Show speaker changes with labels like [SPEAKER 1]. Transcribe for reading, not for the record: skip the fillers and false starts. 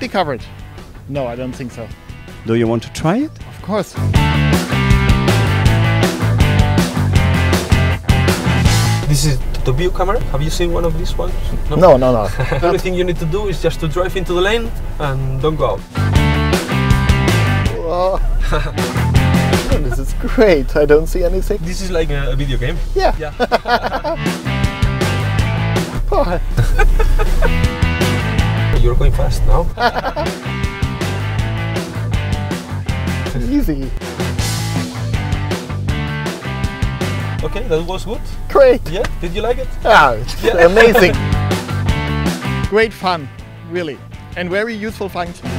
[SPEAKER 1] completely covered. No, I don't think so.
[SPEAKER 2] Do you want to try it?
[SPEAKER 1] Of course.
[SPEAKER 3] This is the view camera. Have you seen one of these ones?
[SPEAKER 1] No.
[SPEAKER 3] The only thing you need to do is just to drive into the lane and don't go out.
[SPEAKER 1] Whoa. This is great. I don't see anything.
[SPEAKER 3] This is like a video game.
[SPEAKER 1] Yeah. Oh,
[SPEAKER 3] You're going fast now.
[SPEAKER 1] easy.
[SPEAKER 3] Okay, that was good.
[SPEAKER 1] Great.
[SPEAKER 3] Yeah, did you like it?
[SPEAKER 1] Ah, it's amazing. Great fun, really. And very useful function.